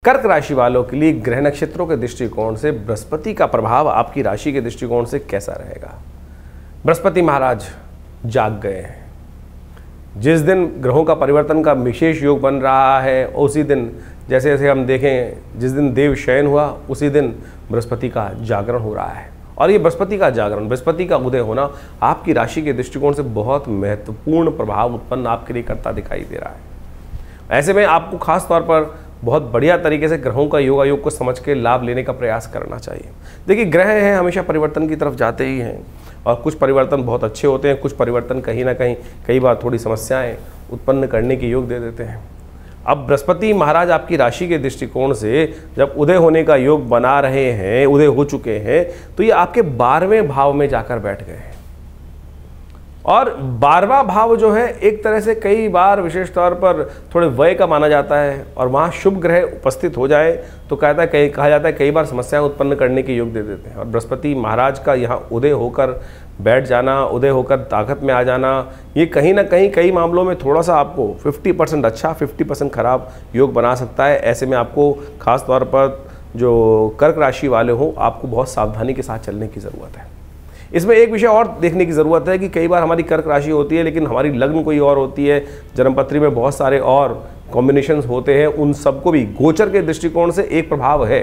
कर्क राशि वालों के लिए ग्रह नक्षत्रों के दृष्टिकोण से बृहस्पति का प्रभाव आपकी राशि के दृष्टिकोण से कैसा रहेगा। बृहस्पति महाराज जाग गए हैं। जिस दिन ग्रहों का परिवर्तन का विशेष योग बन रहा है उसी दिन, जैसे जैसे हम देखें जिस दिन देव शयन हुआ उसी दिन बृहस्पति का जागरण हो रहा है। और ये बृहस्पति का जागरण, बृहस्पति का उदय होना आपकी राशि के दृष्टिकोण से बहुत महत्वपूर्ण प्रभाव उत्पन्न आपके लिए करता दिखाई दे रहा है। ऐसे में आपको खास तौर पर बहुत बढ़िया तरीके से ग्रहों का योगायोग को समझ के लाभ लेने का प्रयास करना चाहिए। देखिए, ग्रह हैं हमेशा परिवर्तन की तरफ जाते ही हैं और कुछ परिवर्तन बहुत अच्छे होते हैं, कुछ परिवर्तन कहीं ना कहीं कई बार थोड़ी समस्याएं उत्पन्न करने के योग दे देते हैं। अब बृहस्पति महाराज आपकी राशि के दृष्टिकोण से जब उदय होने का योग बना रहे हैं, उदय हो चुके हैं, तो ये आपके 12वें भाव में जाकर बैठ गए हैं। और 12वां भाव जो है एक तरह से कई बार विशेष तौर पर थोड़े व्यय का माना जाता है और वहाँ शुभ ग्रह उपस्थित हो जाए तो कहा जाता है कई बार समस्याएं उत्पन्न करने के योग दे देते हैं। और बृहस्पति महाराज का यहाँ उदय होकर बैठ जाना, उदय होकर ताकत में आ जाना, ये कहीं ना कहीं कई मामलों में थोड़ा सा आपको 50% अच्छा 50% खराब योग बना सकता है। ऐसे में आपको खास तौर पर जो कर्क राशि वाले हों, आपको बहुत सावधानी के साथ चलने की ज़रूरत है। इसमें एक विषय और देखने की ज़रूरत है कि कई बार हमारी कर्क राशि होती है लेकिन हमारी लग्न कोई और होती है, जन्मपत्री में बहुत सारे और कॉम्बिनेशंस होते हैं, उन सबको भी गोचर के दृष्टिकोण से एक प्रभाव है,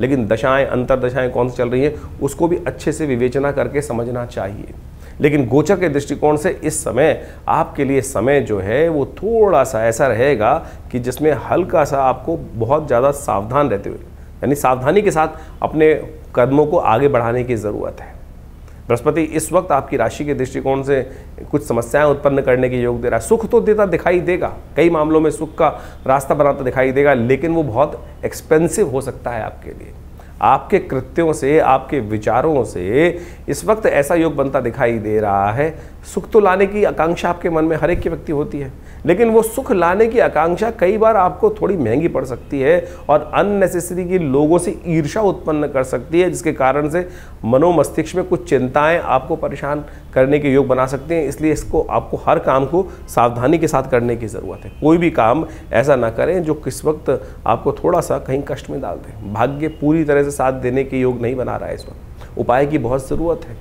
लेकिन दशाएं अंतरदशाएं कौन सी चल रही हैं उसको भी अच्छे से विवेचना करके समझना चाहिए। लेकिन गोचर के दृष्टिकोण से इस समय आपके लिए समय जो है वो थोड़ा सा ऐसा रहेगा कि जिसमें हल्का सा आपको बहुत ज़्यादा सावधान रहते हुए, यानी सावधानी के साथ अपने कदमों को आगे बढ़ाने की ज़रूरत है। बृहस्पति इस वक्त आपकी राशि के दृष्टिकोण से कुछ समस्याएं उत्पन्न करने के योग दे रहा है। सुख तो देता दिखाई देगा, कई मामलों में सुख का रास्ता बनाता दिखाई देगा, लेकिन वो बहुत एक्सपेंसिव हो सकता है आपके लिए। आपके कृत्यों से, आपके विचारों से इस वक्त ऐसा योग बनता दिखाई दे रहा है। सुख तो लाने की आकांक्षा आपके मन में हर एक की व्यक्ति होती है, लेकिन वो सुख लाने की आकांक्षा कई बार आपको थोड़ी महंगी पड़ सकती है और अननेसेसरी की लोगों से ईर्ष्या उत्पन्न कर सकती है, जिसके कारण से मनोमस्तिष्क में कुछ चिंताएं आपको परेशान करने के योग बना सकते हैं। इसलिए इसको आपको हर काम को सावधानी के साथ करने की ज़रूरत है। कोई भी काम ऐसा ना करें जो किस वक्त आपको थोड़ा सा कहीं कष्ट में डाल दे। भाग्य पूरी तरह से साथ देने के योग नहीं बना रहा है, इस वक्त उपाय की बहुत ज़रूरत है।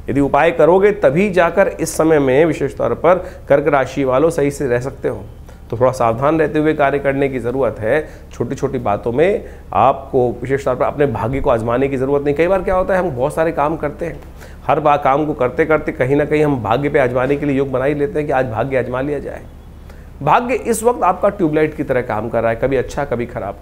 यदि उपाय करोगे तभी जाकर इस समय में विशेष तौर पर कर्क राशि वालों सही से रह सकते हो। तो थोड़ा सावधान रहते हुए कार्य करने की ज़रूरत है। छोटी छोटी बातों में आपको विशेष तौर पर अपने भाग्य को आजमाने की ज़रूरत नहीं। कई बार क्या होता है, हम बहुत सारे काम करते हैं, हर बार काम को करते करते कहीं ना कहीं हम भाग्य पे आजमाने के लिए योग बना ही लेते हैं कि आज भाग्य आजमा लिया जाए। भाग्य इस वक्त आपका ट्यूबलाइट की तरह काम कर रहा है, कभी अच्छा कभी खराब।